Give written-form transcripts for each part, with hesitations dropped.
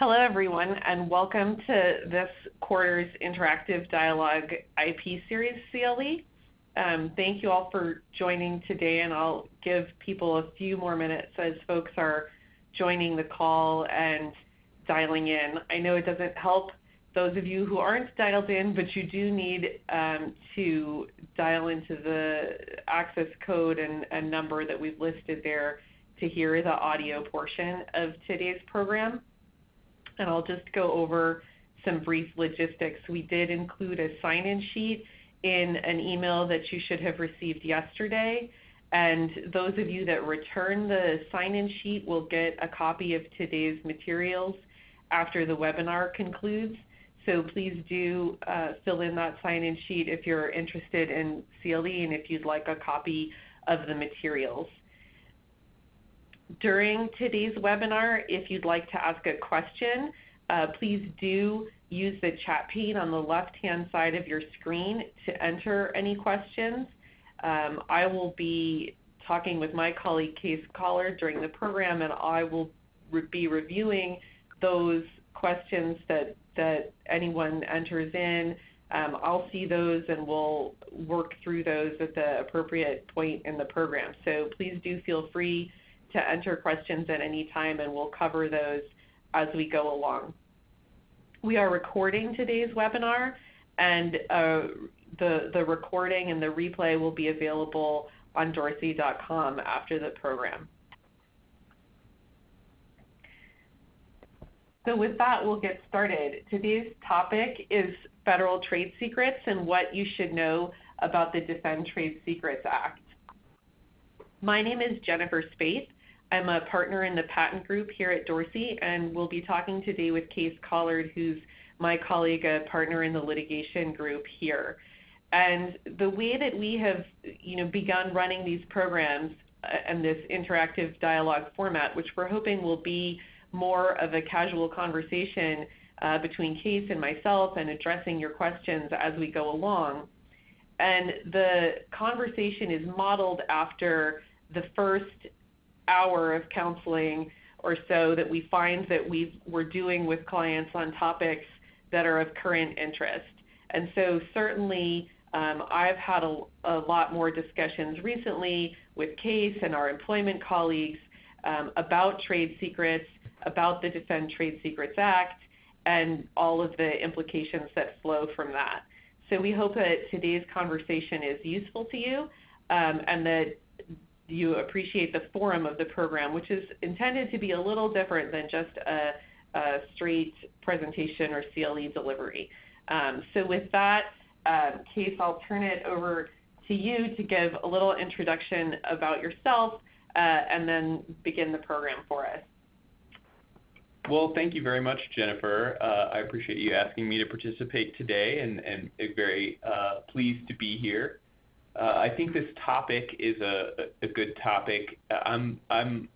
Hello, everyone, and welcome to this quarter's Interactive Dialogue IP Series CLE. Thank you all for joining today, and I'll give people a few more minutes as folks are joining the call and dialing in. I know it doesn't help those of you who aren't dialed in, but you do need to dial into the access code and number that we've listed there to hear the audio portion of today's program. And I'll just go over some brief logistics. We did include a sign-in sheet in an email that you should have received yesterday. And those of you that return the sign-in sheet will get a copy of today's materials after the webinar concludes. So please do fill in that sign-in sheet if you're interested in CLE and if you'd like a copy of the materials. During today's webinar, if you'd like to ask a question, please do use the chat pane on the left-hand side of your screen to enter any questions. I will be talking with my colleague, Case Caller, during the program, and I will be reviewing those questions that anyone enters in. I'll see those and we'll work through those at the appropriate point in the program. So please do feel free to enter questions at any time, and we'll cover those as we go along. We are recording today's webinar, and the recording and the replay will be available on dorsey.com after the program. So with that, we'll get started. Today's topic is federal trade secrets and what you should know about the Defend Trade Secrets Act. My name is Jennifer Spaith. I'm a partner in the patent group here at Dorsey, and we'll be talking today with Case Collard, who's my colleague, a partner in the litigation group here. And the way that we have begun running these programs and this interactive dialogue format, which we're hoping will be more of a casual conversation between Case and myself and addressing your questions as we go along. And the conversation is modeled after the first hour of counseling or so that we find that we're doing with clients on topics that are of current interest. And so certainly I've had a lot more discussions recently with Case and our employment colleagues about trade secrets, about the Defend Trade Secrets Act, and all of the implications that flow from that. So we hope that today's conversation is useful to you and that you appreciate the forum of the program, which is intended to be a little different than just a straight presentation or CLE delivery. So with that, Case, I'll turn it over to you to give a little introduction about yourself and then begin the program for us. Well, thank you very much, Jennifer. I appreciate you asking me to participate today, and very pleased to be here. I think this topic is a good topic. I'm an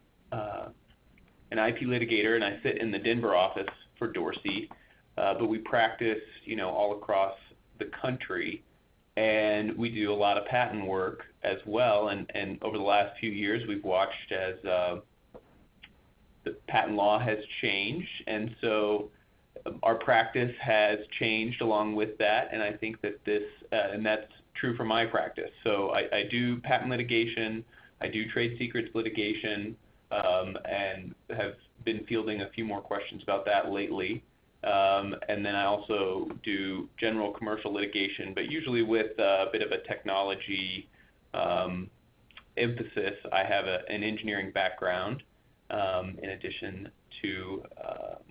IP litigator, and I sit in the Denver office for Dorsey, but we practice, all across the country, and we do a lot of patent work as well. And over the last few years, we've watched as the patent law has changed, and so our practice has changed along with that. And I think that and that's true for my practice. So I do patent litigation, I do trade secrets litigation, and have been fielding a few more questions about that lately. And then I also do general commercial litigation, but usually with a bit of a technology emphasis. I have an engineering background. In addition to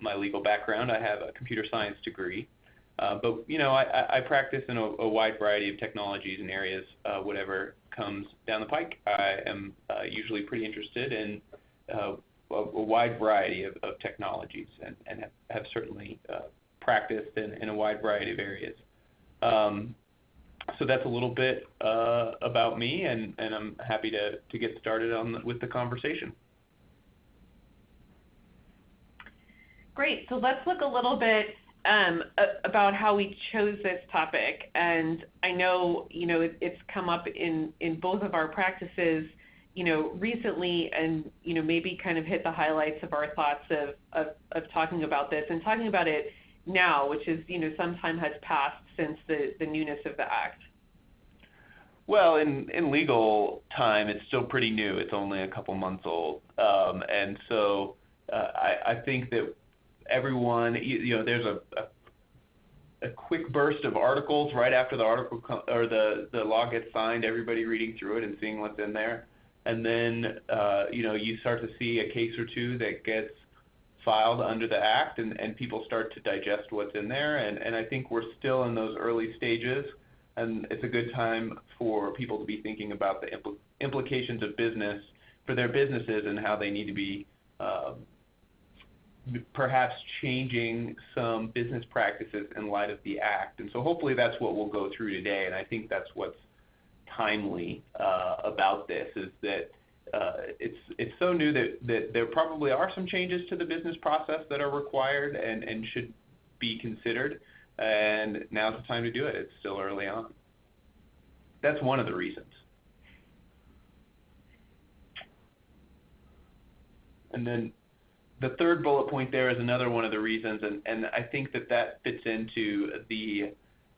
my legal background, I have a computer science degree. But I practice in a wide variety of technologies and areas. Whatever comes down the pike, I am usually pretty interested in a wide variety of technologies, and have certainly practiced in a wide variety of areas. So that's a little bit about me, and I'm happy to get started with the conversation. Great. So let's look a little bit about how we chose this topic. And I know, it's come up in both of our practices, recently, and maybe kind of hit the highlights of our thoughts of talking about this and talking about it now, which is some time has passed since the newness of the act. Well, in legal time, it's still pretty new. It's only a couple months old, and so I think that everyone, there's a quick burst of articles right after the article or the law gets signed. Everybody reading through it and seeing what's in there, and then you start to see a case or two that gets filed under the act, and people start to digest what's in there. And I think we're still in those early stages. And it's a good time for people to be thinking about the implications of business for their businesses and how they need to be perhaps changing some business practices in light of the act. And so hopefully that's what we'll go through today. And I think that's what's timely about this, is that it's so new that there probably are some changes to the business process that are required and should be considered. And now's the time to do it. It's still early on. That's one of the reasons. And then the third bullet point there is another one of the reasons, and I think that fits into the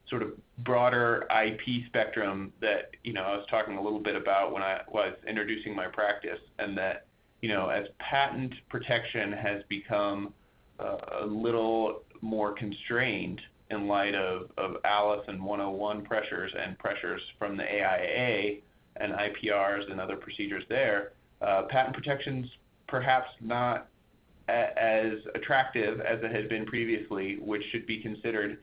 sort of broader IP spectrum that I was talking a little bit about when I was introducing my practice, and that as patent protection has become a little more constrained in light of Alice and 101 pressures and pressures from the AIA and IPRs and other procedures there, patent protection's perhaps not as attractive as it had been previously, which should be considered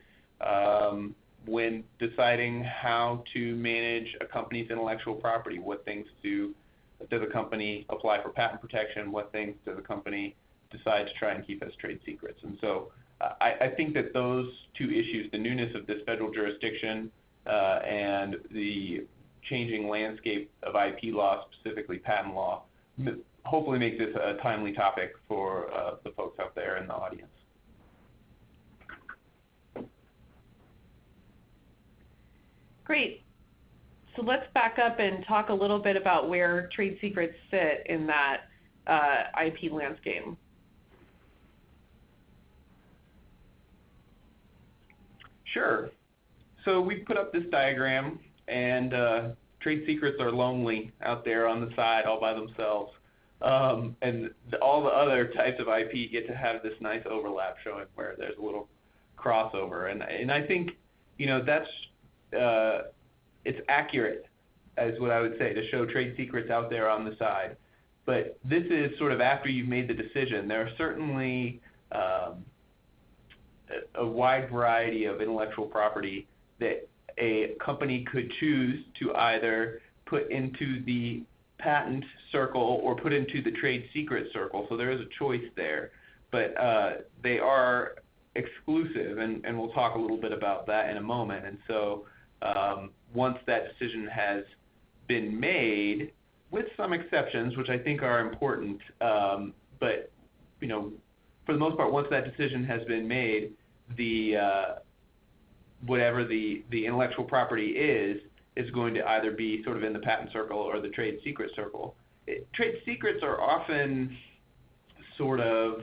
when deciding how to manage a company's intellectual property. What things does a company apply for patent protection? What things does a company decide to try and keep as trade secrets? And so I think that those two issues, the newness of this federal jurisdiction and the changing landscape of IP law, specifically patent law, hopefully make this a timely topic for the folks out there in the audience. Great. So let's back up and talk a little bit about where trade secrets sit in that IP landscape. Sure. So we put up this diagram, and trade secrets are lonely out there on the side all by themselves. And all the other types of IP get to have this nice overlap showing where there's a little crossover. And I think, that's it's accurate, is what I would say, to show trade secrets out there on the side. But this is sort of after you've made the decision. There are certainly a wide variety of intellectual property that a company could choose to either put into the patent circle or put into the trade secret circle. So there is a choice there. But they are exclusive, and we'll talk a little bit about that in a moment. And so once that decision has been made, with some exceptions, which I think are important, but for the most part, once that decision has been made, whatever the intellectual property is going to either be sort of in the patent circle or the trade secret circle. Trade secrets are often sort of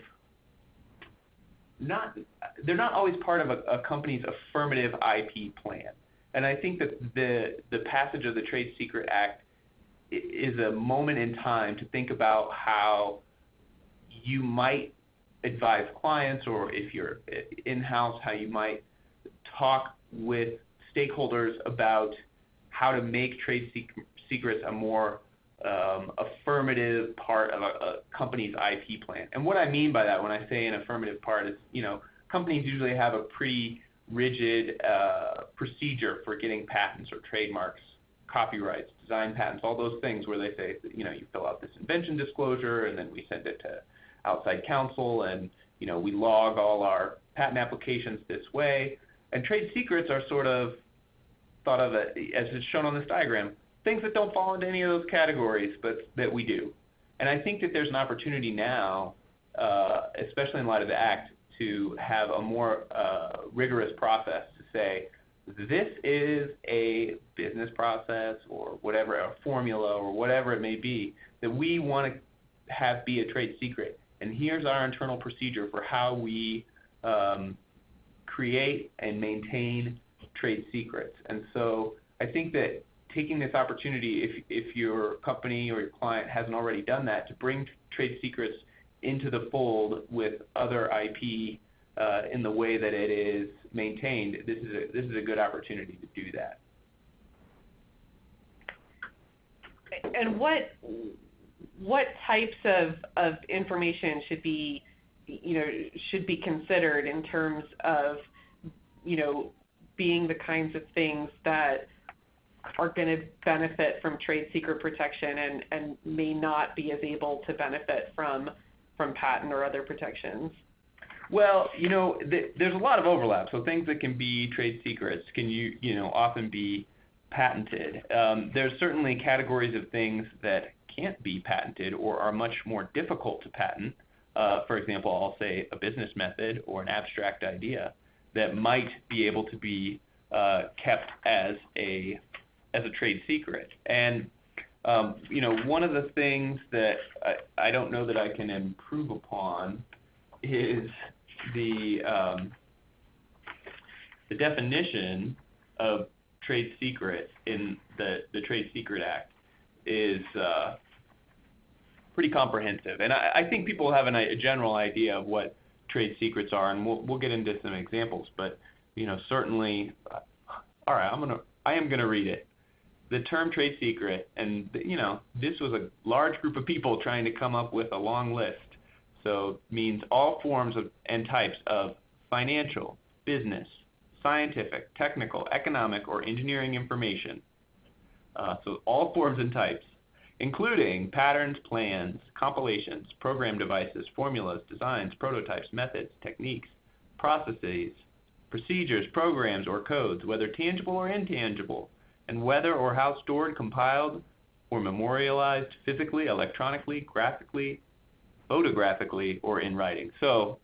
they're not always part of a company's affirmative IP plan. And I think that the passage of the Trade Secret Act is a moment in time to think about how you might advise clients, or if you're in-house, how you might talk with stakeholders about how to make trade secrets a more affirmative part of a company's IP plan. And what I mean by that when I say an affirmative part is, companies usually have a pretty rigid procedure for getting patents or trademarks, copyrights, design patents, all those things where they say, you fill out this invention disclosure, and then we send it to outside counsel, and we log all our patent applications this way. And trade secrets are sort of thought of as it's shown on this diagram, things that don't fall into any of those categories, but that we do. And I think that there's an opportunity now, especially in light of the Act, to have a more rigorous process to say, this is a business process or whatever, a formula or whatever it may be, that we want to have be a trade secret. And here's our internal procedure for how we create and maintain trade secrets. And so I think that taking this opportunity, if your company or your client hasn't already done that, to bring trade secrets into the fold with other IP in the way that it is maintained, this is a good opportunity to do that. And what types of information should be considered in terms of being the kinds of things that are going to benefit from trade secret protection and may not be as able to benefit from patent or other protections? Well, there's a lot of overlap. So things that can be trade secrets can often be patented. There's certainly categories of things that can't be patented or are much more difficult to patent. For example, I'll say a business method or an abstract idea that might be able to be kept as a trade secret. And one of the things that I don't know that I can improve upon is the definition of trade secret in the Trade Secret Act is pretty comprehensive. And I think people have a general idea of what trade secrets are, and we'll get into some examples. But certainly, all right, I am gonna read it. The term trade secret, and this was a large group of people trying to come up with a long list. So means all forms of and types of financial, business, scientific, technical, economic, or engineering information. So all forms and types, including patterns, plans, compilations, program devices, formulas, designs, prototypes, methods, techniques, processes, procedures, programs, or codes, whether tangible or intangible, and whether or how stored, compiled, or memorialized physically, electronically, graphically, photographically, or in writing. So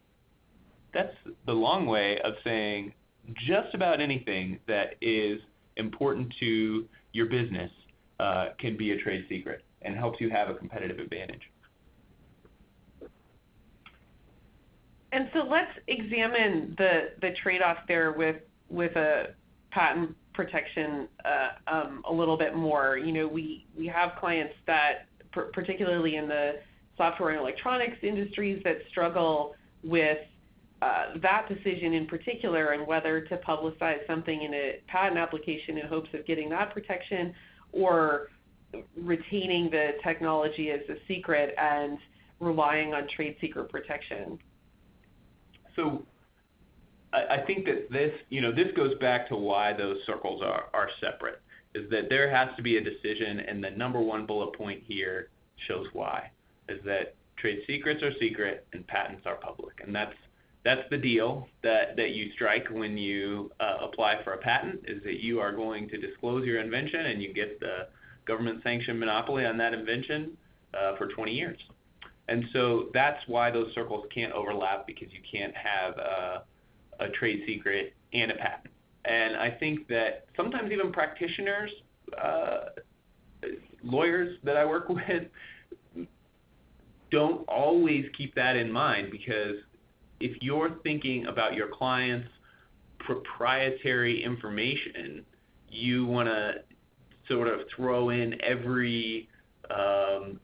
that's the long way of saying just about anything that is important to your business can be a trade secret and helps you have a competitive advantage. And so let's examine the trade-off there with a patent protection a little bit more. We have clients that, particularly in the software and electronics industries, that struggle with that decision in particular, and whether to publicize something in a patent application in hopes of getting that protection, or retaining the technology as a secret and relying on trade secret protection. So I think that this goes back to why those circles are separate, is that there has to be a decision, and the number one bullet point here shows why, is that trade secrets are secret and patents are public. And that's the deal that you strike when you apply for a patent, is that you are going to disclose your invention and you get the government-sanctioned monopoly on that invention for 20 years. And so that's why those circles can't overlap, because you can't have a trade secret and a patent. And I think that sometimes even practitioners, lawyers that I work with, don't always keep that in mind, because if you're thinking about your client's proprietary information, you want to sort of throw in every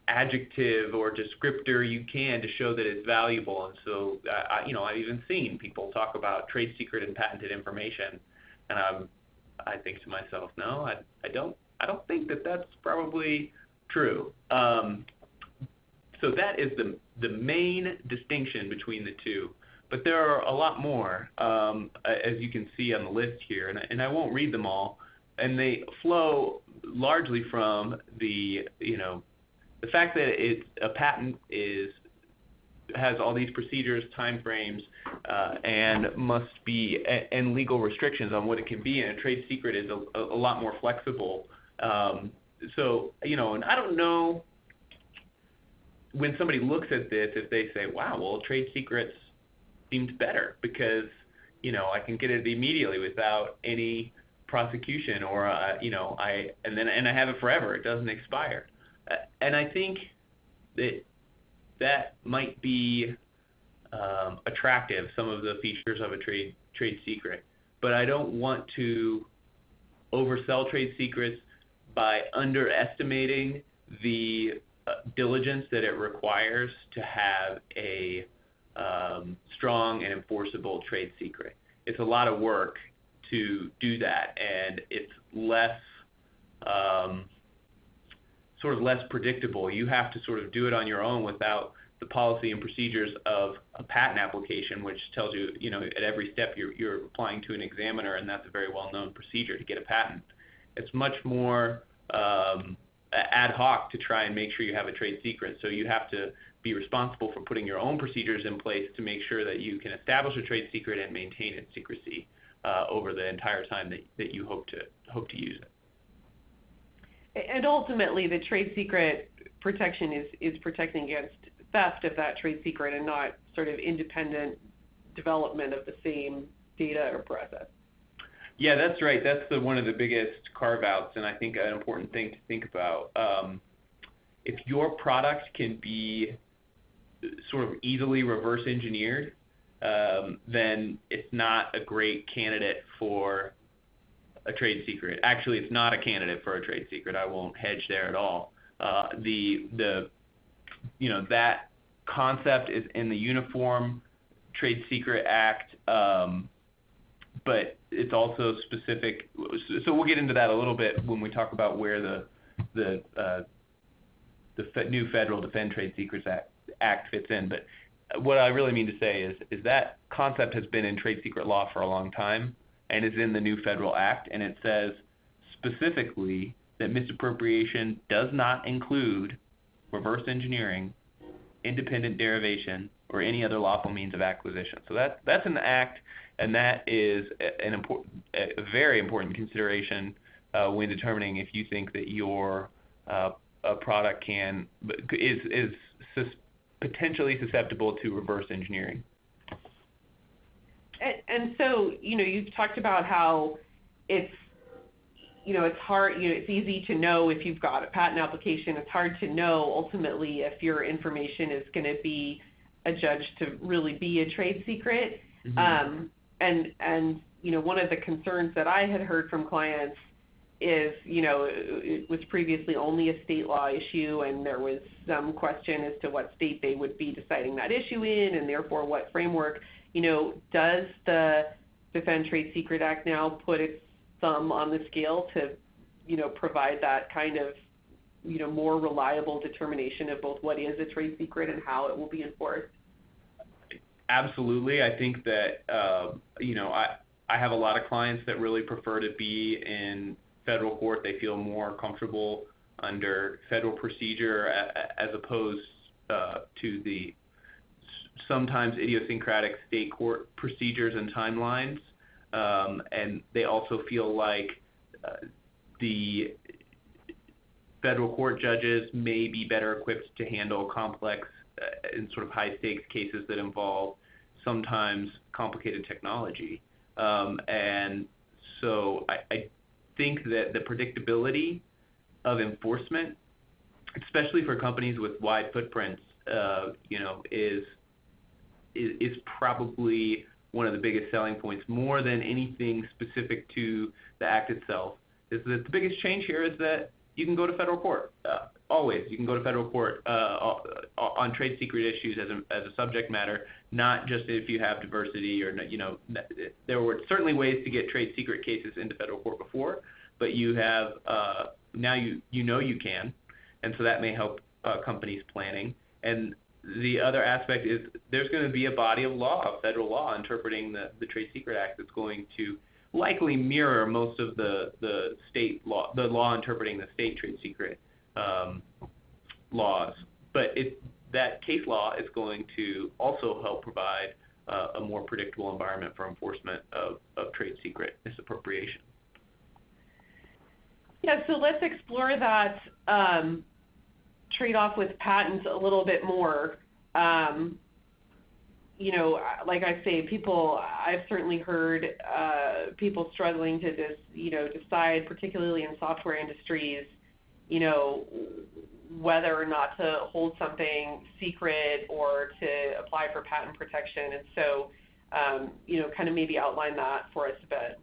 adjective or descriptor you can to show that it's valuable. And so, I've even seen people talk about trade secret and patented information, and I think to myself, no, I don't think that that's probably true. So that is the main distinction between the two. But there are a lot more, as you can see on the list here, and I won't read them all. And they flow largely from the fact that a patent has all these procedures, timeframes, and must be, and legal restrictions on what it can be, and a trade secret is a lot more flexible. So, and I don't know, when somebody looks at this, if they say, wow, well, trade secrets seems better because, I can get it immediately without any prosecution, or I have it forever. It doesn't expire. And I think that might be attractive, some of the features of a trade secret. But I don't want to oversell trade secrets by underestimating the diligence that it requires to have a strong and enforceable trade secret. It's a lot of work to do that, and it's less less predictable. You have to sort of do it on your own without the policy and procedures of a patent application, which tells you, at every step you're applying to an examiner, and that's a very well-known procedure to get a patent. It's much more ad hoc to try and make sure you have a trade secret. So you have to be responsible for putting your own procedures in place to make sure that you can establish a trade secret and maintain its secrecy over the entire time that you hope to use it. And ultimately, the trade secret protection is protecting against theft of that trade secret and not sort of independent development of the same data or process. Yeah, that's right. That's one of the biggest carve-outs, and I think an important thing to think about. If your product can be sort of easily reverse engineered, then it's not a great candidate for a trade secret. Actually, it's not a candidate for a trade secret. I won't hedge there at all. That concept is in the Uniform Trade Secret Act, but it's also specific. So we'll get into that a little bit when we talk about where the new federal Defend Trade Secrets Act fits in. But what I really mean to say is that concept has been in trade secret law for a long time and is in the new federal act, and it says specifically that misappropriation does not include reverse engineering, independent derivation, or any other lawful means of acquisition. So that's in the act, and that is a very important consideration when determining if you think that your product is potentially susceptible to reverse engineering. And so, you've talked about how it's hard, it's easy to know if you've got a patent application. It's hard to know ultimately if your information is going to be adjudged to really be a trade secret. Mm-hmm. And one of the concerns that I had heard from clients is, it was previously only a state law issue, and there was some question as to what state they would be deciding that issue in, and therefore what framework. Does the Defend Trade Secret Act now put its thumb on the scale to, provide that kind of, more reliable determination of both what is a trade secret and how it will be enforced? Absolutely. I think that, I have a lot of clients that really prefer to be in federal court. They feel more comfortable under federal procedure as opposed to the sometimes idiosyncratic state court procedures and timelines. And they also feel like the federal court judges may be better equipped to handle complex and sort of high stakes cases that involve sometimes complicated technology. And so I think that the predictability of enforcement, especially for companies with wide footprints, is probably one of the biggest selling points, more than anything specific to the act itself. Is that the biggest change here is that you can go to federal court. Always, you can go to federal court on trade secret issues as a subject matter, not just if you have diversity or there were certainly ways to get trade secret cases into federal court before, but you have now you can, and so that may help companies planning. And the other aspect is there's going to be a body of law, federal law, interpreting the Trade Secret Act that's going to likely mirror most of the state law, the law interpreting the state trade secret laws. But that case law is going to also help provide a more predictable environment for enforcement of trade secret misappropriation. Yeah, so let's explore that trade-off with patents a little bit more. like I say, I've certainly heard people struggling to decide, particularly in software industries, whether or not to hold something secret or to apply for patent protection. And so, kind of maybe outline that for us a bit.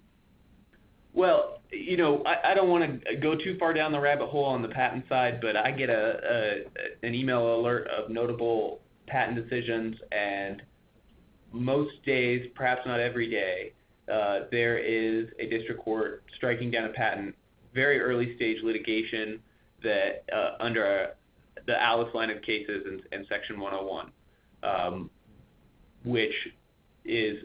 Well, I don't want to go too far down the rabbit hole on the patent side, but I get an email alert of notable patent decisions, and most days, perhaps not every day, there is a district court striking down a patent, very early stage litigation that under the Alice line of cases in Section 101, which is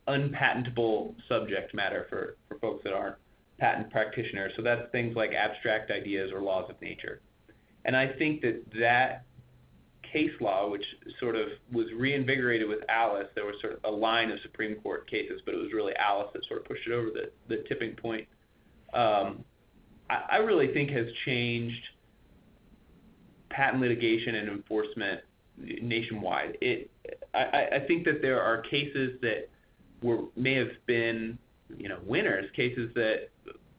unpatentable subject matter for folks that aren't patent practitioners. So that's things like abstract ideas or laws of nature. And I think that case law, which sort of was reinvigorated with Alice, there was sort of a line of Supreme Court cases, but it was really Alice that sort of pushed it over the tipping point. I really think has changed patent litigation and enforcement nationwide. I think that there are cases that may have been, winners, cases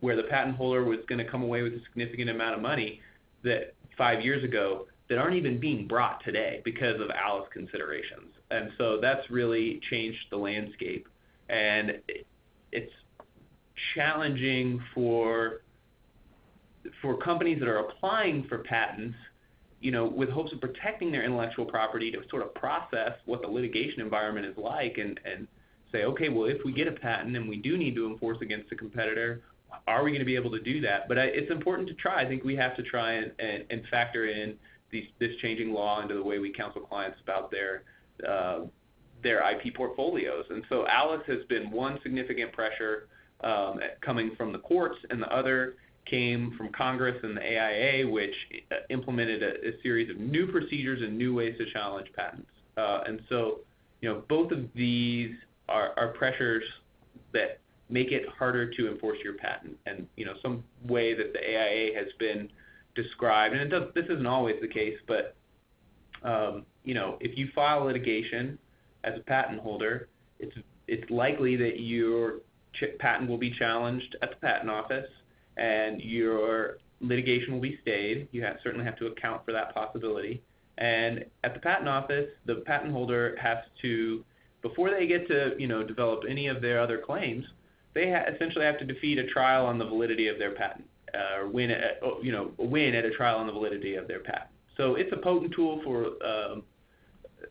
where the patent holder was going to come away with a significant amount of money that 5 years ago that aren't even being brought today because of Alice considerations. And so that's really changed the landscape. And it's challenging for companies that are applying for patents, with hopes of protecting their intellectual property, to sort of process what the litigation environment is like and say, okay, well, if we get a patent and we do need to enforce against a competitor, are we going to be able to do that? But it's important to try. I think we have to try and factor in this changing law into the way we counsel clients about their IP portfolios. And so Alice has been one significant pressure coming from the courts, and the other came from Congress and the AIA, which implemented a series of new procedures and new ways to challenge patents. And so, both of these are pressures that make it harder to enforce your patent. And, some way that the AIA has been described, and this isn't always the case, but, if you file litigation as a patent holder, it's likely that your patent will be challenged at the patent office, and your litigation will be stayed. You certainly have to account for that possibility. And at the patent office, the patent holder has to, before they get to develop any of their other claims, they essentially have to defeat a trial on the validity of their patent, or win at a trial on the validity of their patent. So it's a potent tool for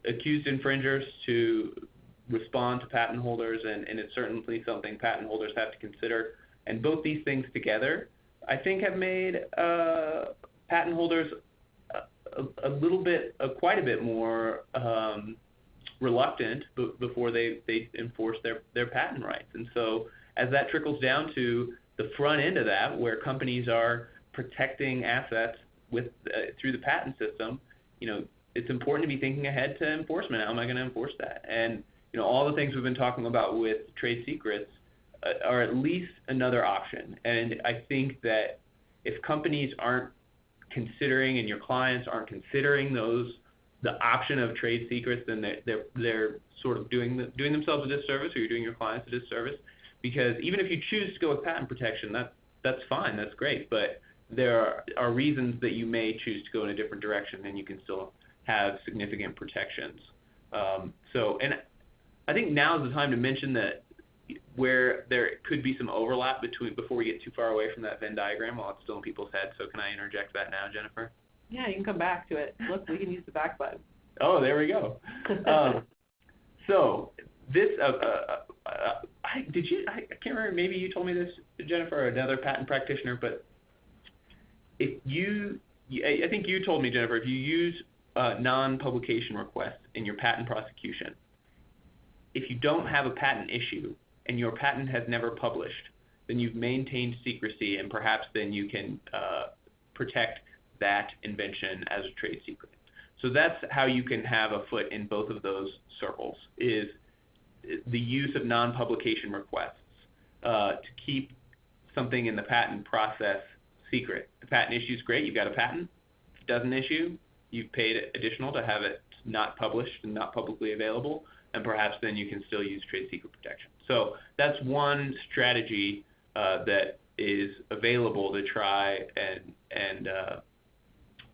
accused infringers to respond to patent holders, and it's certainly something patent holders have to consider. And both these things together, I think, have made patent holders quite a bit more reluctant before they enforce their patent rights. And so as that trickles down to the front end of that, where companies are protecting assets through the patent system, it's important to be thinking ahead to enforcement. How am I going to enforce that? And all the things we've been talking about with trade secrets are at least another option. And I think that if companies aren't considering, and your clients aren't considering the option of trade secrets, then they're sort of doing themselves a disservice, or you're doing your clients a disservice. Because even if you choose to go with patent protection, that's fine, that's great. But there are reasons that you may choose to go in a different direction, and you can still have significant protections. And I think now is the time to mention that where there could be some overlap before we get too far away from that Venn diagram while it's still in people's heads. So can I interject that now, Jennifer? Yeah, you can come back to it. Look, we can use the back button. Oh, there we go. So this, I can't remember, maybe you told me this, Jennifer, or another patent practitioner, but I think you told me, Jennifer, if you use non-publication requests in your patent prosecution, if you don't have a patent issue and your patent has never published, then you've maintained secrecy, and perhaps then you can protect that invention as a trade secret. So that's how you can have a foot in both of those circles, is the use of non-publication requests to keep something in the patent process secret. The patent issue is great, you've got a patent. If it doesn't issue, you've paid additional to have it not published and not publicly available. and perhaps then you can still use trade secret protection. So that's one strategy that is available to try and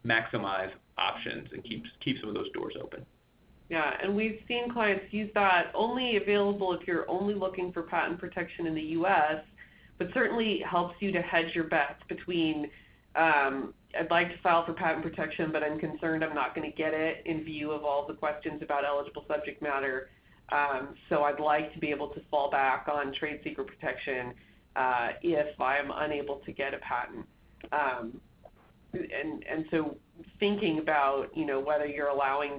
maximize options and keep some of those doors open. Yeah, and we've seen clients use that, only available if you're only looking for patent protection in the U.S., but certainly helps you to hedge your bets between I'd like to file for patent protection, but I'm concerned I'm not going to get it in view of all the questions about eligible subject matter. So I'd like to be able to fall back on trade secret protection if I'm unable to get a patent. And so thinking about, whether you're allowing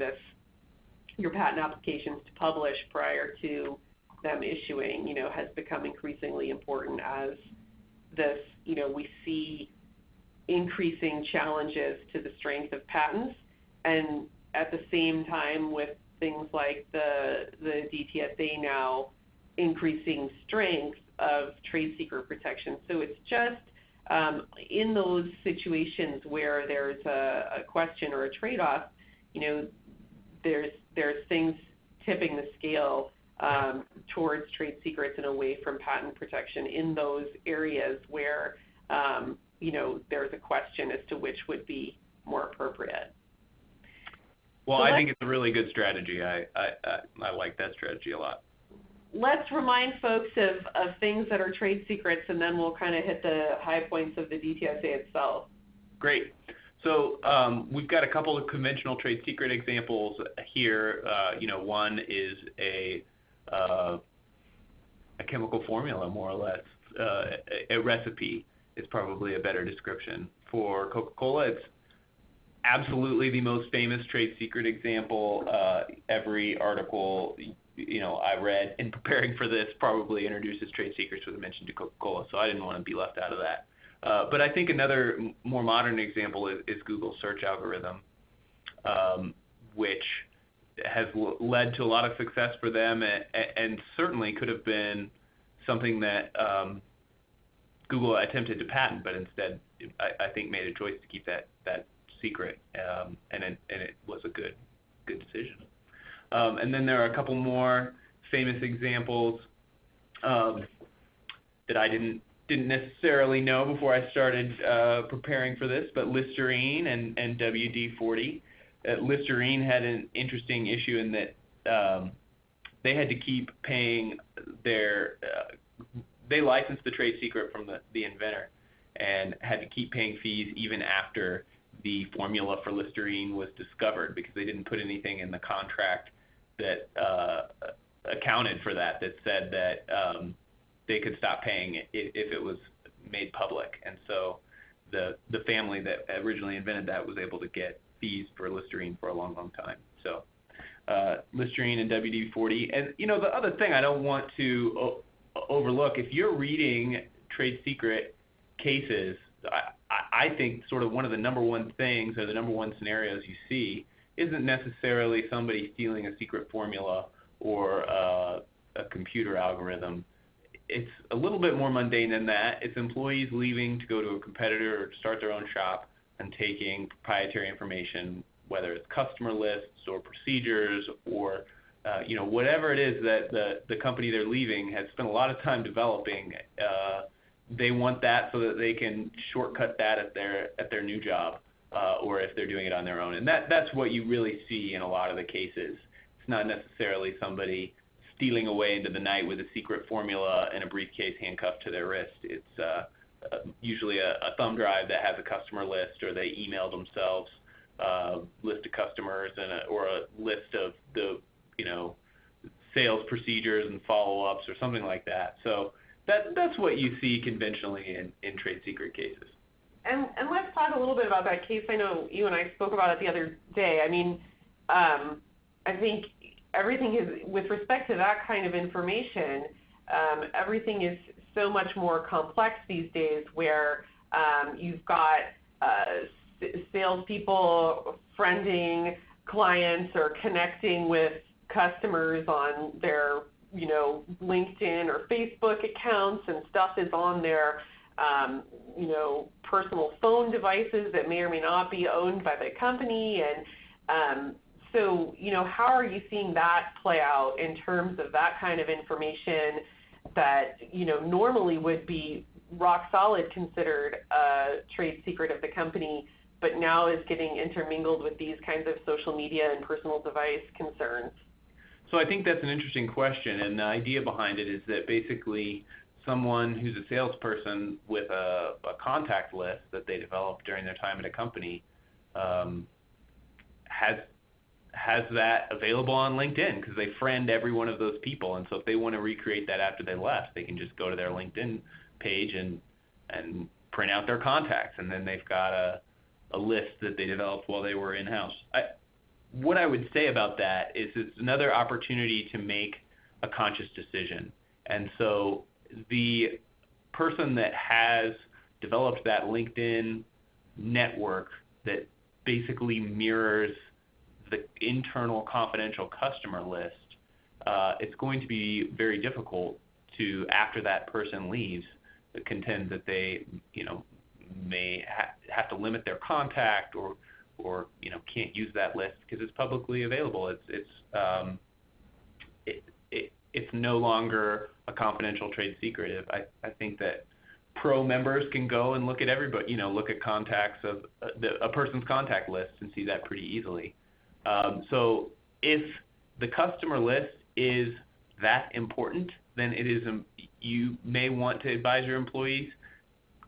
your patent applications to publish prior to them issuing, has become increasingly important as this, we see increasing challenges to the strength of patents, and at the same time with things like the DTSA now increasing strength of trade secret protection. So it's just in those situations where there's a question or a trade-off, there's things tipping the scale towards trade secrets and away from patent protection in those areas where there's a question as to which would be more appropriate. Well, so I think it's a really good strategy. I like that strategy a lot. Let's remind folks of things that are trade secrets, and then we'll kind of hit the high points of the DTSA itself. Great. So we've got a couple of conventional trade secret examples here. One is a chemical formula, more or less. A recipe is probably a better description. For Coca-Cola, it's absolutely the most famous trade secret example. Every article I read in preparing for this probably introduces trade secrets with a mention to Coca-Cola, so I didn't want to be left out of that. But I think another more modern example is Google's search algorithm, which has led to a lot of success for them and certainly could have been something that Google attempted to patent, but instead I think made a choice to keep that secret, and it was a good decision. And then there are a couple more famous examples that I didn't necessarily know before I started preparing for this, but Listerine and WD-40. Listerine had an interesting issue in that they had to keep paying they licensed the trade secret from the inventor and had to keep paying fees even after the formula for Listerine was discovered, because they didn't put anything in the contract that accounted for that said that they could stop paying it if it was made public. And so the family that originally invented that was able to get fees for Listerine for a long, long time. So Listerine and WD-40. And, the other thing I don't want to overlook, if you're reading trade secret cases, I think sort of one of the number one things or the number one scenarios you see isn't necessarily somebody stealing a secret formula or a computer algorithm. It's a little bit more mundane than that. It's employees leaving to go to a competitor or to start their own shop and taking proprietary information, whether it's customer lists or procedures or whatever it is that the company they're leaving has spent a lot of time developing. They want that so that they can shortcut that at their new job, or if they're doing it on their own. And that's what you really see in a lot of the cases. It's not necessarily somebody stealing away into the night with a secret formula and a briefcase handcuffed to their wrist. It's usually a thumb drive that has a customer list, or they email themselves a list of customers or a list of the sales procedures and follow-ups or something like that. So that's what you see conventionally in trade secret cases. And let's talk a little bit about that case. I know you and I spoke about it the other day. I mean, I think everything is, with respect to that kind of information, everything is so much more complex these days, where you've got salespeople friending clients or connecting with customers on their LinkedIn or Facebook accounts, and stuff is on their personal phone devices that may or may not be owned by the company, and So, how are you seeing that play out in terms of that kind of information that, normally would be rock solid considered a trade secret of the company, but now is getting intermingled with these kinds of social media and personal device concerns? So I think that's an interesting question, and the idea behind it is that basically someone who's a salesperson with a contact list that they developed during their time at a company has that available on LinkedIn because they friend every one of those people. And so if they want to recreate that after they left, they can just go to their LinkedIn page and print out their contacts, and then they've got a list that they developed while they were in-house. What I would say about that is it's another opportunity to make a conscious decision. And so the person that has developed that LinkedIn network that basically mirrors the internal confidential customer list, it's going to be very difficult to, after that person leaves, contend that they, may have to limit their contact or can't use that list because it's publicly available. It's no longer a confidential trade secret. I think that pro members can go and look at everybody, look at contacts of a person's contact list and see that pretty easily. So if the customer list is that important, then you may want to advise your employees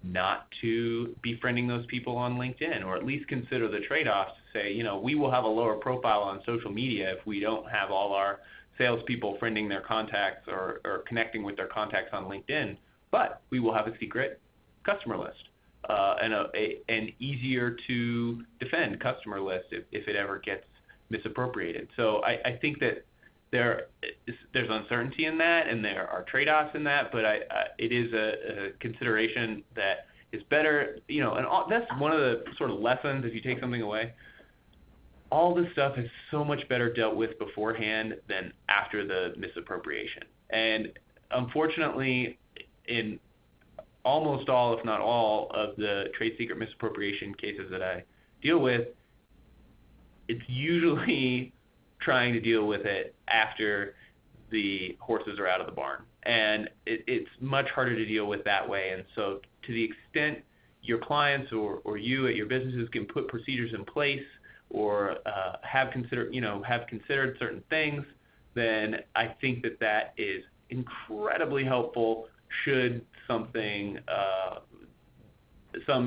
not to be friending those people on LinkedIn, or at least consider the trade-offs to say, we will have a lower profile on social media if we don't have all our salespeople friending their contacts or connecting with their contacts on LinkedIn, but we will have a secret customer list and an easier to defend customer list if it ever gets misappropriated. So I think that there's uncertainty in that, and there are trade-offs in that, but it is a consideration that is better, and that's one of the sort of lessons if you take something away. All this stuff is so much better dealt with beforehand than after the misappropriation. And unfortunately, in almost all, if not all, of the trade secret misappropriation cases that I deal with, it's usually trying to deal with it after the horses are out of the barn. And it's much harder to deal with that way. And so to the extent your clients or you at your businesses can put procedures in place or have considered certain things, then I think that is incredibly helpful should some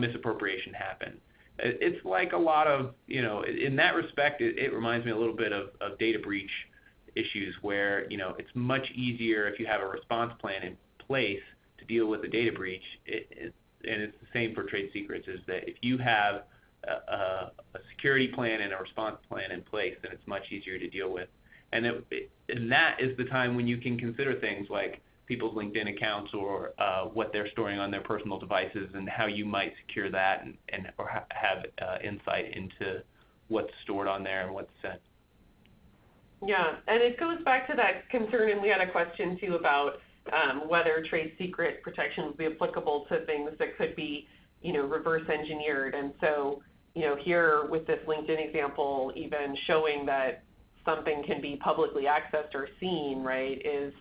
misappropriation happen. It's like a lot of, in that respect, it reminds me a little bit of data breach issues where, it's much easier if you have a response plan in place to deal with a data breach. And it's the same for trade secrets, is that if you have a security plan and a response plan in place, then it's much easier to deal with. And that is the time when you can consider things like people's LinkedIn accounts or what they're storing on their personal devices and how you might secure that or have insight into what's stored on there and what's sent. Yeah, and it goes back to that concern, and we had a question too about whether trade secret protection would be applicable to things that could be, reverse engineered. And so, here with this LinkedIn example, even showing that something can be publicly accessed or seen, right, is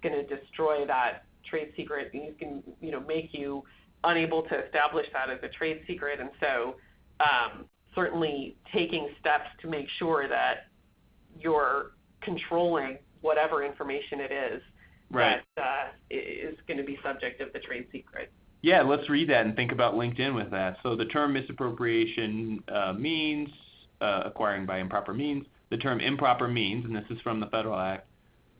going to destroy that trade secret. It can, make you unable to establish that as a trade secret. And so certainly taking steps to make sure that you're controlling whatever information it is right. that is going to be subject of the trade secret. Yeah, let's read that and think about LinkedIn with that. So the term misappropriation means acquiring by improper means. The term improper means, and this is from the Federal Act,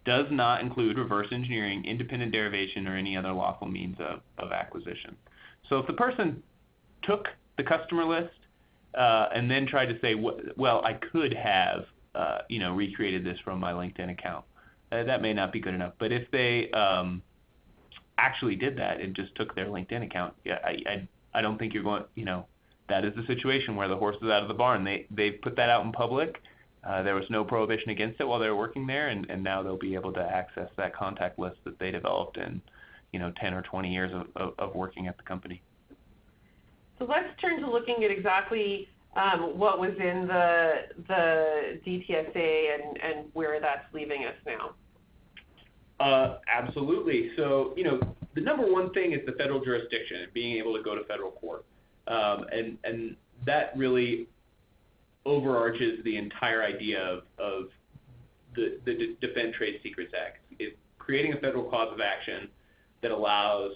does not include reverse engineering, independent derivation, or any other lawful means of acquisition. So if the person took the customer list and then tried to say, well, I could have recreated this from my LinkedIn account, that may not be good enough. But if they actually did that and just took their LinkedIn account, I don't think you're going, that is the situation where the horse is out of the barn. They put that out in public. There was no prohibition against it while they were working there, and now they'll be able to access that contact list that they developed in, 10 or 20 years of working at the company. So let's turn to looking at exactly what was in the DTSA and where that's leaving us now? Absolutely. So, the number one thing is the federal jurisdiction and being able to go to federal court. And that really overarches the entire idea of the Defend Trade Secrets Act. It's creating a federal cause of action that allows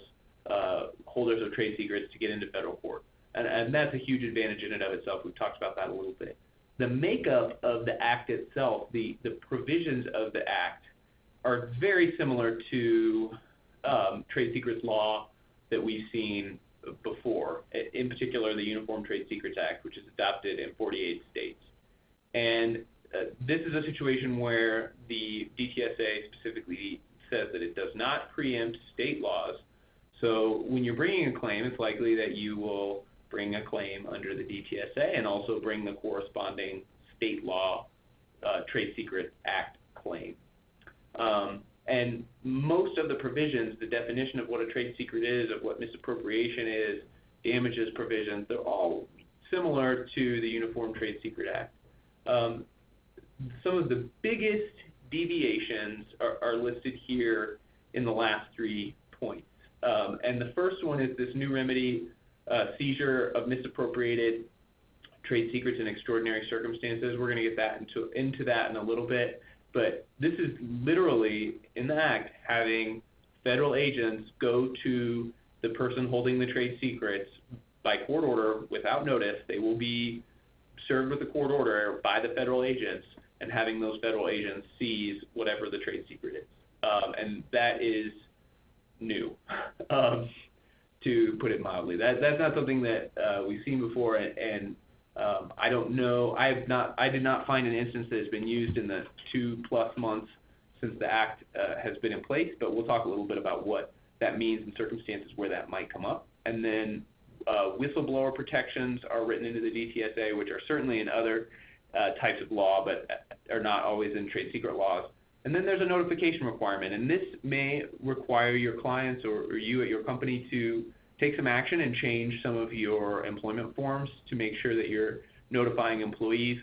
holders of trade secrets to get into federal court. And that's a huge advantage in and of itself. We've talked about that a little bit. The makeup of the Act itself, the provisions of the Act, are very similar to trade secrets law that we've seen before, in particular the Uniform Trade Secrets Act, which is adopted in 48 states. And this is a situation where the DTSA specifically says that it does not preempt state laws. So when you're bringing a claim, it's likely that you will bring a claim under the DTSA and also bring the corresponding state law Trade Secrets Act claim. And most of the provisions, the definition of what a trade secret is, of what misappropriation is, damages provisions, they're all similar to the Uniform Trade Secret Act. Some of the biggest deviations are listed here in the last 3 points. And the first one is this new remedy, seizure of misappropriated trade secrets in extraordinary circumstances. We're going to get into that in a little bit. But this is literally, in the Act, having federal agents go to the person holding the trade secrets by court order without notice. They will be served with a court order by the federal agents, and having those federal agents seize whatever the trade secret is. And that is new, to put it mildly. That's not something that we've seen before, and I don't know. I did not find an instance that has been used in the 2+ months since the Act has been in place, but we'll talk a little bit about what that means in circumstances where that might come up. And then whistleblower protections are written into the DTSA, which are certainly in other types of law, but are not always in trade secret laws. And then there's a notification requirement, and this may require your clients or you at your company to take some action and change some of your employment forms to make sure that you're notifying employees.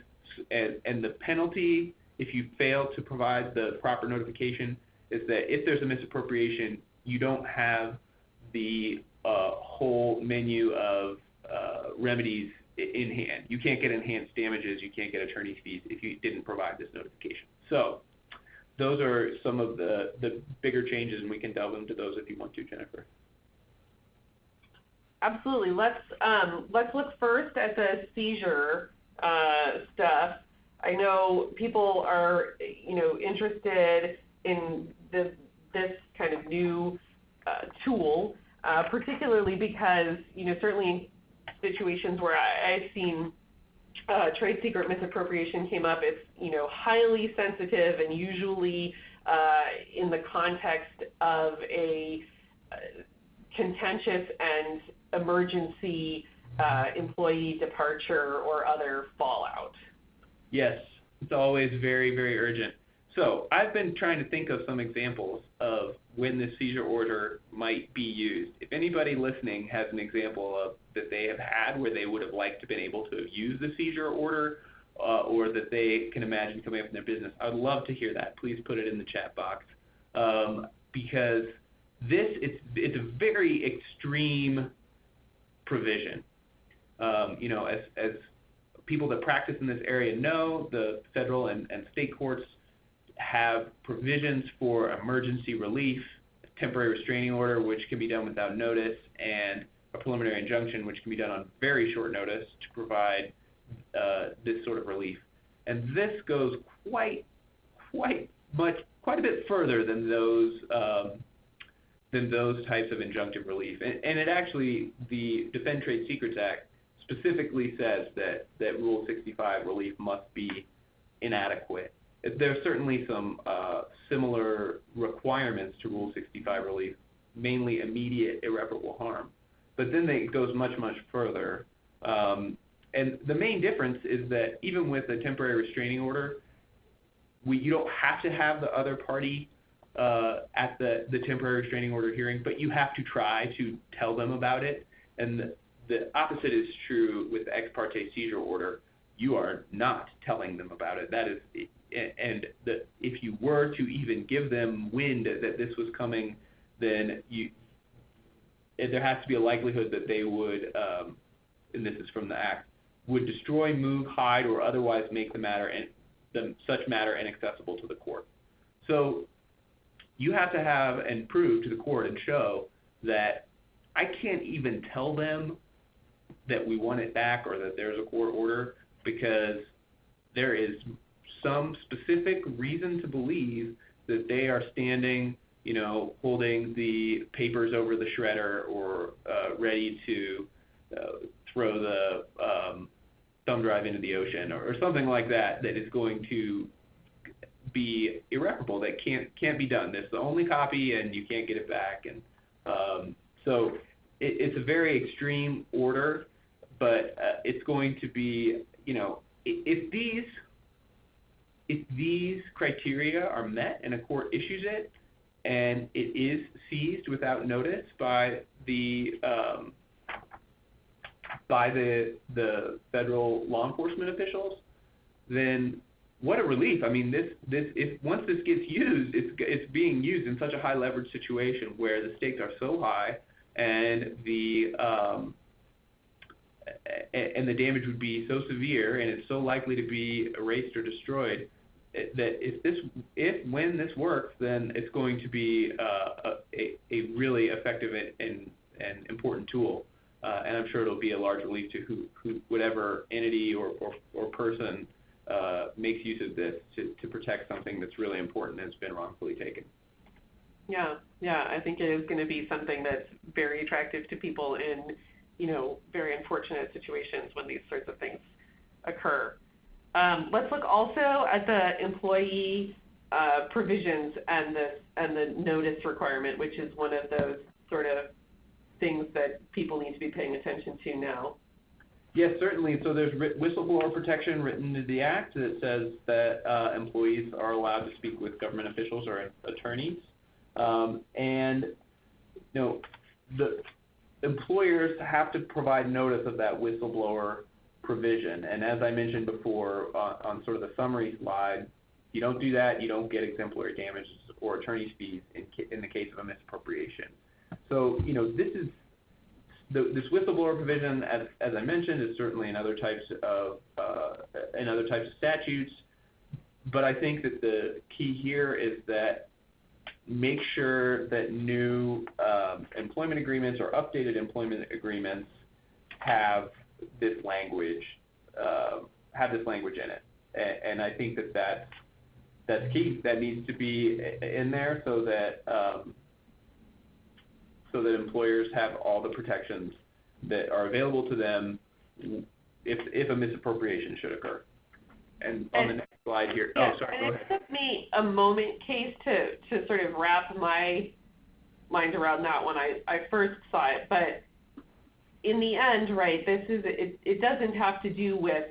And the penalty, if you fail to provide the proper notification, is that if there's a misappropriation, you don't have the whole menu of remedies in hand. You can't get enhanced damages, you can't get attorney's fees if you didn't provide this notification. So those are some of the bigger changes, and we can delve into those if you want to, Jennifer. Absolutely. Let's look first at the seizure stuff. I know people are interested in this kind of new tool, particularly because certainly in situations where I've seen trade secret misappropriation came up, it's highly sensitive and usually in the context of a contentious and emergency employee departure or other fallout. Yes, it's always very, very urgent. So I've been trying to think of some examples of when the seizure order might be used. If anybody listening has an example of that they have had where they would have liked to have been able to use the seizure order or that they can imagine coming up in their business, I'd love to hear that. Please put it in the chat box because it's a very extreme provision. As people that practice in this area know, the federal and state courts have provisions for emergency relief, a temporary restraining order, which can be done without notice, and a preliminary injunction, which can be done on very short notice to provide this sort of relief. And this goes quite a bit further than those types of injunctive relief. And it actually, the Defend Trade Secrets Act specifically says that Rule 65 relief must be inadequate. There are certainly some similar requirements to Rule 65 relief, mainly immediate irreparable harm. But then it goes much, much further. And the main difference is that even with a temporary restraining order, you don't have to have the other party at the temporary restraining order hearing, but you have to try to tell them about it. And the opposite is true with the ex parte seizure order. You are not telling them about it. That is, if you were to even give them wind that this was coming, then there has to be a likelihood that they would, and this is from the Act, would destroy, move, hide, or otherwise make such matter inaccessible to the court. So you have to have and prove to the court and show that I can't even tell them that we want it back or that there's a court order because there is some specific reason to believe that they are standing, holding the papers over the shredder or ready to throw the thumb drive into the ocean or something like that is going to be irreparable, that can't be done. This is the only copy and you can't get it back. And so it's a very extreme order, but it's going to be, if these criteria are met and a court issues it and it is seized without notice by the federal law enforcement officials, then what a relief. I mean, once this gets used, it's being used in such a high leverage situation where the stakes are so high and the damage would be so severe and it's so likely to be erased or destroyed that when this works, then it's going to be a really effective and important tool. And I'm sure it'll be a large relief to whatever entity or person makes use of this to protect something that's really important and has been wrongfully taken. Yeah, I think it is going to be something that's very attractive to people in, very unfortunate situations when these sorts of things occur. Let's look also at the employee provisions and the notice requirement, which is one of those sort of things that people need to be paying attention to now. Yes, certainly. So there's whistleblower protection written into the Act that says that employees are allowed to speak with government officials or attorneys. And the employers have to provide notice of that whistleblower provision. And as I mentioned before on sort of the summary slide, if you don't do that, you don't get exemplary damages or attorney's fees in the case of a misappropriation. So, this whistleblower provision, as I mentioned, is certainly in other types of statutes. But I think that the key here is that make sure that new employment agreements or updated employment agreements have this language in it. And I think that's key. That needs to be in there so that employers have all the protections that are available to them if a misappropriation should occur. And on the next slide here, go ahead. It took me a moment, Case, to sort of wrap my mind around that when I first saw it. But in the end, right, it doesn't have to do with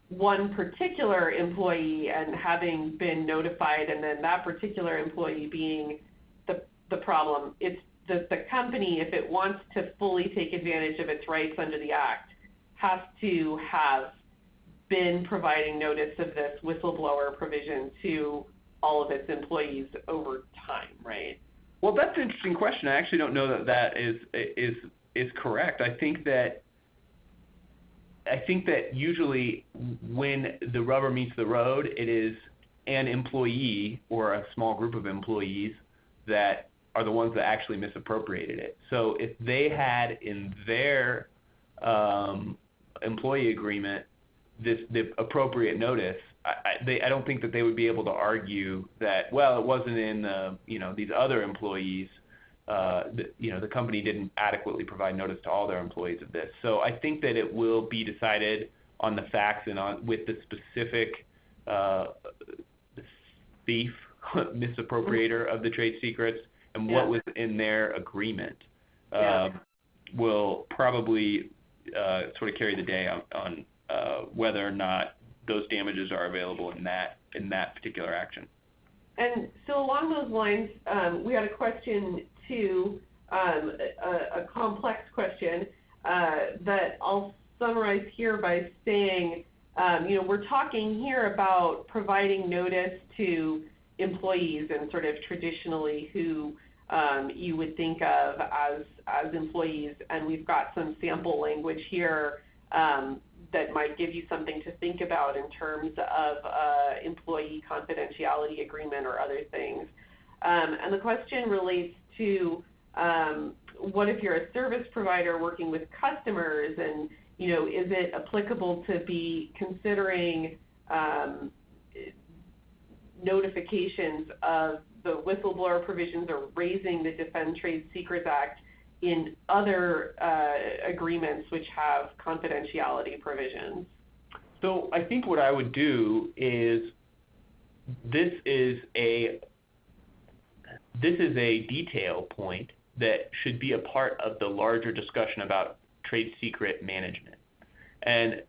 one particular employee and having been notified and then that particular employee being the problem. It's the company, if it wants to fully take advantage of its rights under the Act, has to have been providing notice of this whistleblower provision to all of its employees over time, right? Well, that's an interesting question. I actually don't know that is correct. I think that usually when the rubber meets the road, it is an employee or a small group of employees that are the ones that actually misappropriated it. So if they had in their employee agreement the appropriate notice, I don't think that they would be able to argue that, well, it wasn't in these other employees. The company didn't adequately provide notice to all their employees of this. So I think that it will be decided on the facts and with the specific thief, misappropriator of the trade secrets, and what was in their agreement will probably sort of carry the day on whether or not those damages are available in that particular action. And so along those lines, we had a question too, a complex question. that I'll summarize here by saying, we're talking here about providing notice to employees and sort of traditionally who you would think of as employees, and we've got some sample language here that might give you something to think about in terms of employee confidentiality agreement or other things. And the question relates to what if you're a service provider working with customers, and is it applicable to be considering notifications of the whistleblower provisions or raising the Defend Trade Secrets Act in other agreements which have confidentiality provisions? So I think what I would do is this is a detail point that should be a part of the larger discussion about trade secret management. And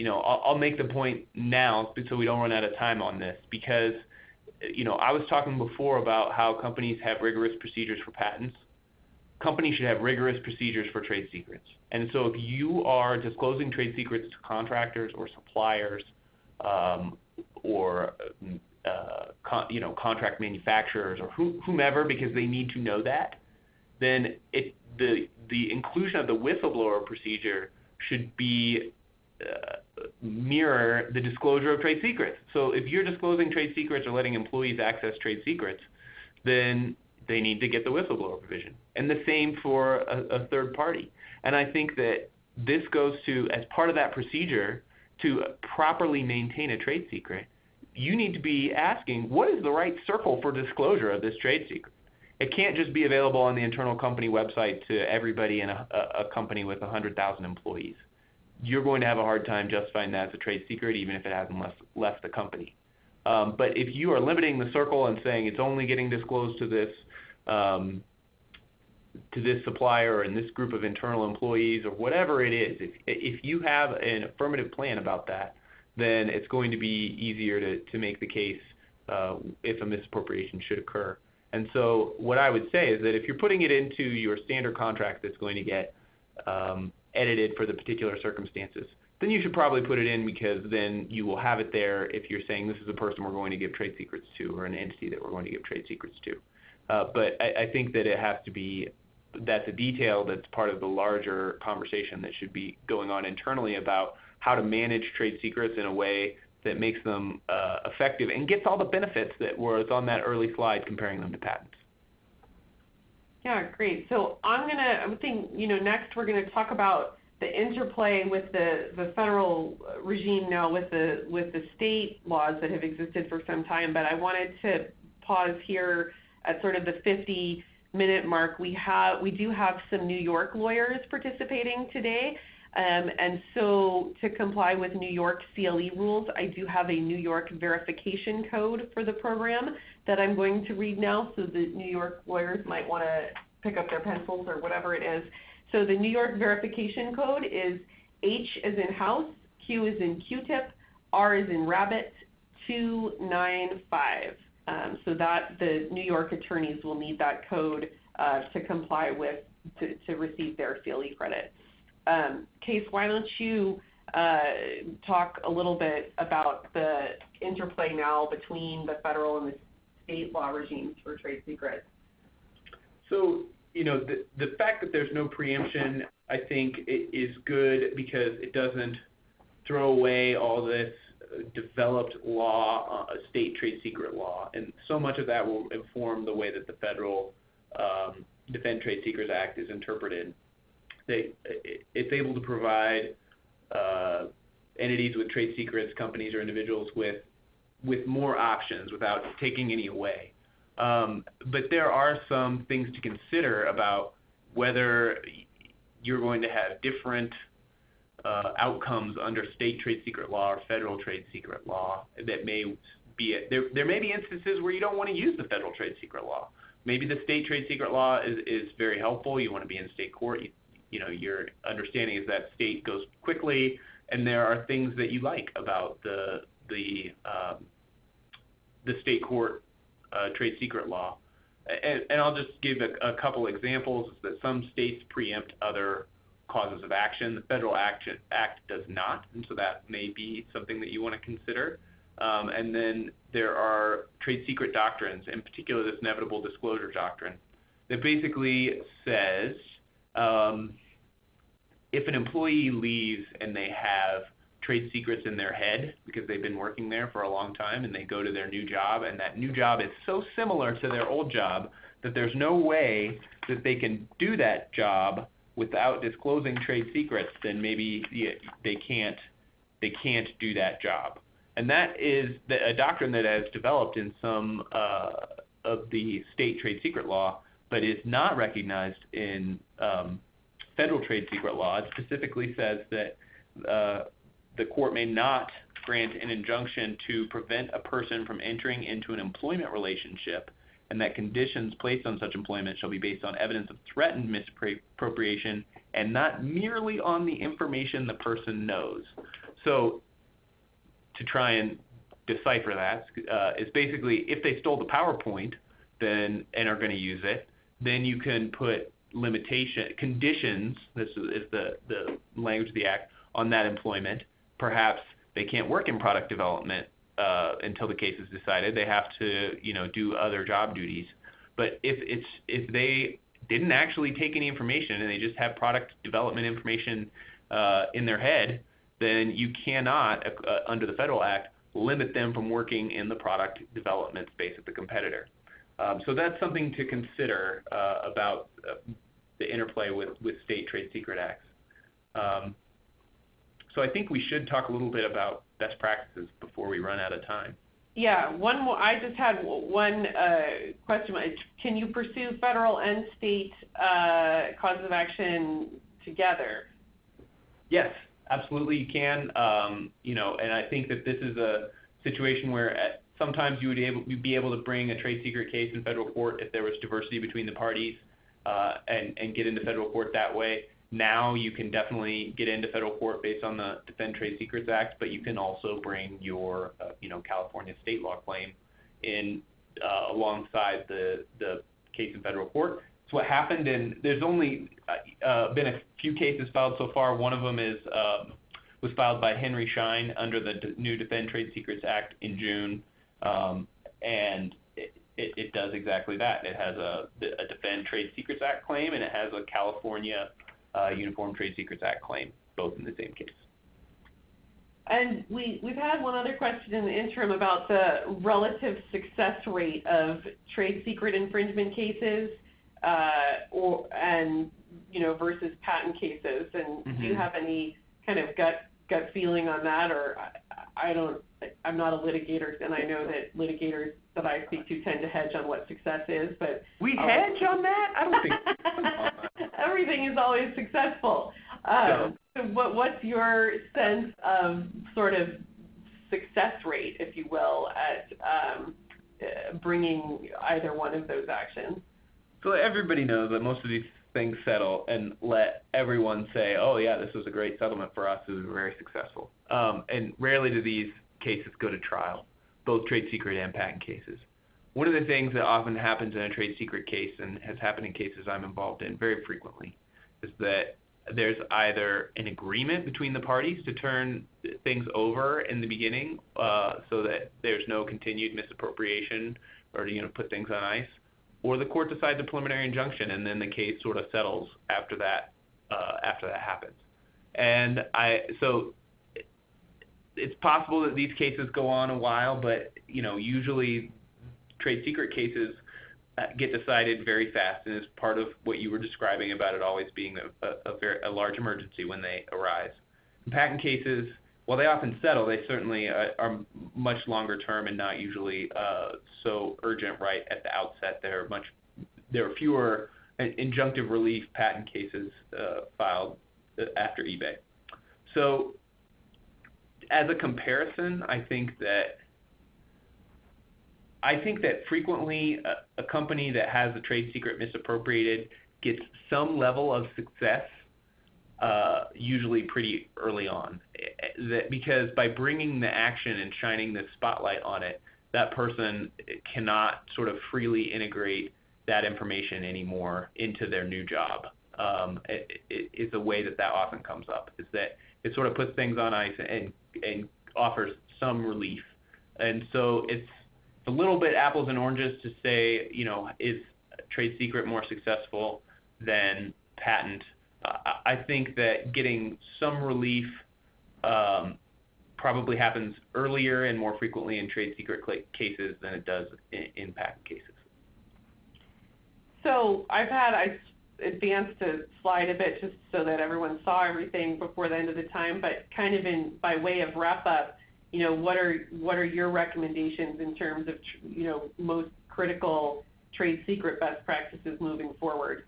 I'll make the point now so we don't run out of time on this, because I was talking before about how companies have rigorous procedures for patents. Companies should have rigorous procedures for trade secrets. And so if you are disclosing trade secrets to contractors or suppliers or contract manufacturers or whomever, because they need to know that, then the inclusion of the whistleblower procedure should be mirror the disclosure of trade secrets. So if you're disclosing trade secrets or letting employees access trade secrets, then they need to get the whistleblower provision. And the same for a third party. And I think that this goes to, as part of that procedure, to properly maintain a trade secret, you need to be asking, what is the right circle for disclosure of this trade secret? It can't just be available on the internal company website to everybody in a company with 100,000 employees. You're going to have a hard time justifying that as a trade secret, even if it hasn't left the company. But if you are limiting the circle and saying it's only getting disclosed to this supplier and this group of internal employees or whatever it is, if you have an affirmative plan about that, then it's going to be easier to make the case if a misappropriation should occur. And so what I would say is that if you're putting it into your standard contract that's going to get edited for the particular circumstances, then you should probably put it in, because then you will have it there if you're saying this is a person we're going to give trade secrets to or an entity that we're going to give trade secrets to. But I think that it has to be, that's a detail that's part of the larger conversation that should be going on internally about how to manage trade secrets in a way that makes them effective and gets all the benefits that was on that early slide comparing them to patents. Yeah, great. So I think next we're going to talk about the interplay with the federal regime now with the state laws that have existed for some time. But I wanted to pause here at sort of the 50-minute mark. We do have some New York lawyers participating today. And so to comply with New York CLE rules, I do have a New York verification code for the program that I'm going to read now, so the New York lawyers might want to pick up their pencils or whatever it is. So the New York verification code is H as in house, Q as in Q-tip, R as in rabbit, 295. So that the New York attorneys will need that code to comply with, to receive their CLE credit. Case, why don't you talk a little bit about the interplay now between the federal and the state law regimes for trade secrets? So, the fact that there's no preemption, I think, is good, because it doesn't throw away all this developed law, state trade secret law, and so much of that will inform the way that the federal Defend Trade Secrets Act is interpreted. It's able to provide entities with trade secrets, companies or individuals with more options without taking any away. But there are some things to consider about whether you're going to have different outcomes under state trade secret law or federal trade secret law. That may be there may be instances where you don't want to use the federal trade secret law. Maybe the state trade secret law is very helpful. You want to be in state court. Your understanding is that state goes quickly, and there are things that you like about the state court trade secret law. And I'll just give a couple examples. That some states preempt other causes of action. The Federal Act does not, and so that may be something that you want to consider. And then there are trade secret doctrines, in particular this inevitable disclosure doctrine, that basically says if an employee leaves and they have trade secrets in their head because they've been working there for a long time and they go to their new job and that new job is so similar to their old job that there's no way that they can do that job without disclosing trade secrets, then maybe they can't do that job. And that is a doctrine that has developed in some of the state trade secret law, but is not recognized in federal trade secret law. It specifically says that the court may not grant an injunction to prevent a person from entering into an employment relationship, and that conditions placed on such employment shall be based on evidence of threatened misappropriation and not merely on the information the person knows. So to try and decipher that is basically if they stole the PowerPoint and are going to use it, then you can put conditions, this is the language of the Act, on that employment. Perhaps they can't work in product development until the case is decided. They have to, do other job duties. But if they didn't actually take any information and they just have product development information in their head, then you cannot, under the Federal Act, limit them from working in the product development space of the competitor. So that's something to consider about the interplay with state trade secret acts. So I think we should talk a little bit about best practices before we run out of time. Yeah, one more. I just had one question. Can you pursue federal and state causes of action together? Yes, absolutely you can. And I think that this is a situation where sometimes you would be able to bring a trade secret case in federal court if there was diversity between the parties and get into federal court that way. Now you can definitely get into federal court based on the Defend Trade Secrets Act, but you can also bring your, California state law claim in alongside the case in federal court. It's what happened, and there's only been a few cases filed so far. One of them was filed by Henry Schein under the new Defend Trade Secrets Act in June, and it does exactly that. It has a Defend Trade Secrets Act claim, and it has a California Uniform Trade Secrets Act claim, both in the same case. And we've had one other question in the interim about the relative success rate of trade secret infringement cases, versus patent cases. And do you have any kind of gut feeling on that? Or I'm not a litigator, and I know that litigators that I speak to tend to hedge on what success is. But we hedge on that? I don't think everything is always successful. So what's your sense of sort of success rate, if you will, at bringing either one of those actions? So everybody knows that most of these things settle and let everyone say, oh yeah, this was a great settlement for us, it was very successful. And rarely do these cases go to trial, both trade secret and patent cases. One of the things that often happens in a trade secret case, and has happened in cases I'm involved in very frequently, is that there's either an agreement between the parties to turn things over in the beginning so that there's no continued misappropriation or to put things on ice, or the court decides a preliminary injunction and then the case sort of settles after that happens. And so it's possible that these cases go on a while, but usually trade secret cases get decided very fast, and it's part of what you were describing about it always being a large emergency when they arise. In patent cases, while they often settle, they certainly are much longer term and not usually so urgent right at the outset. There are fewer injunctive relief patent cases filed after eBay. So as a comparison, I think that frequently a company that has a trade secret misappropriated gets some level of success, usually pretty early on. Because by bringing the action and shining the spotlight on it, that person cannot sort of freely integrate that information anymore into their new job. is a way that often comes up, is that it sort of puts things on ice and offers some relief. And so it's a little bit apples and oranges to say, is trade secret more successful than patent? I think that getting some relief probably happens earlier and more frequently in trade secret cases than it does in patent cases. So I advanced a slide a bit just so that everyone saw everything before the end of the time, but kind of by way of wrap up, what are your recommendations in terms of, most critical trade secret best practices moving forward?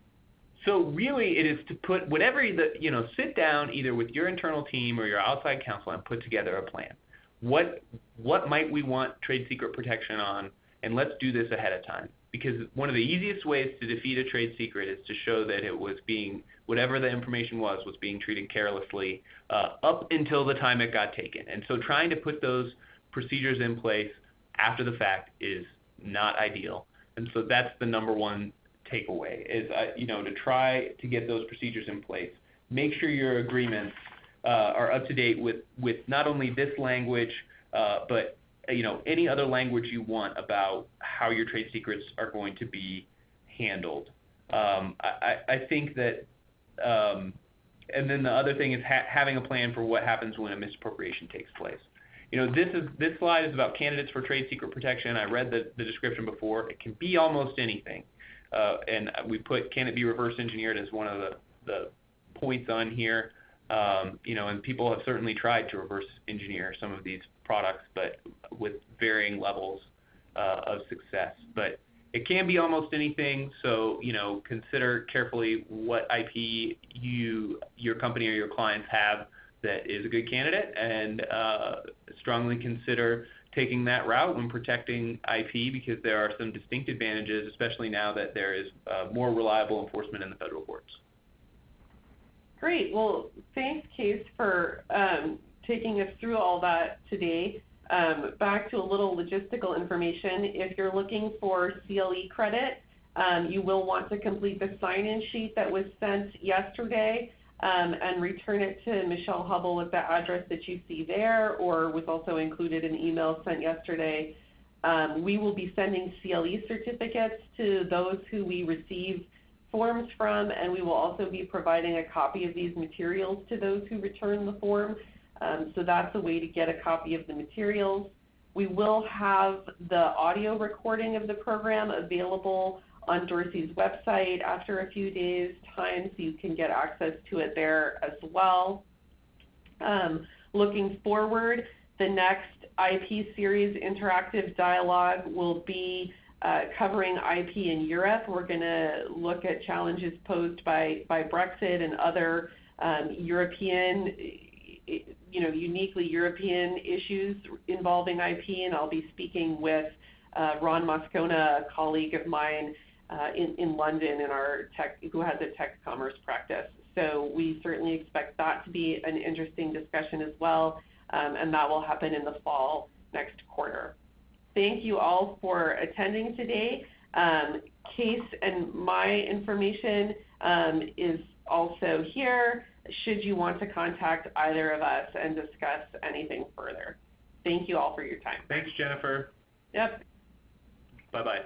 So really it is to put whatever sit down either with your internal team or your outside counsel and put together a plan. What might we want trade secret protection on, and let's do this ahead of time. Because one of the easiest ways to defeat a trade secret is to show that it was whatever the information was being treated carelessly up until the time it got taken. And so trying to put those procedures in place after the fact is not ideal. And so that's the number one takeaway is, to try to get those procedures in place. Make sure your agreements are up to date with not only this language, but any other language you want about how your trade secrets are going to be handled. I think that, and then the other thing is having a plan for what happens when a misappropriation takes place. This slide is about candidates for trade secret protection. I read the description before. It can be almost anything. And we put, can it be reverse engineered as one of the points on here. And people have certainly tried to reverse engineer some of these products, but with varying levels of success. But it can be almost anything, so consider carefully what IP your company or your clients have that is a good candidate, and strongly consider taking that route when protecting IP, because there are some distinct advantages, especially now that there is more reliable enforcement in the federal courts. Great. Well, thanks, Case, for taking us through all that today. Back to a little logistical information. If you're looking for CLE credit, you will want to complete the sign-in sheet that was sent yesterday and return it to Michelle Hubble with the address that you see there, or was also included in email sent yesterday. We will be sending CLE certificates to those who we receive forms from, and we will also be providing a copy of these materials to those who return the form. So that's a way to get a copy of the materials. We will have the audio recording of the program available on Dorsey's website after a few days' time, so you can get access to it there as well. Looking forward, the next IP series interactive dialogue will be covering IP in Europe. We're going to look at challenges posed by Brexit and other European, uniquely European issues involving IP, and I'll be speaking with Ron Moscona, a colleague of mine in London who has a tech commerce practice. So we certainly expect that to be an interesting discussion as well, and that will happen in the fall next quarter. Thank you all for attending today. Case and my information is also here, should you want to contact either of us and discuss anything further. Thank you all for your time. Thanks, Jennifer. Yep. Bye-bye.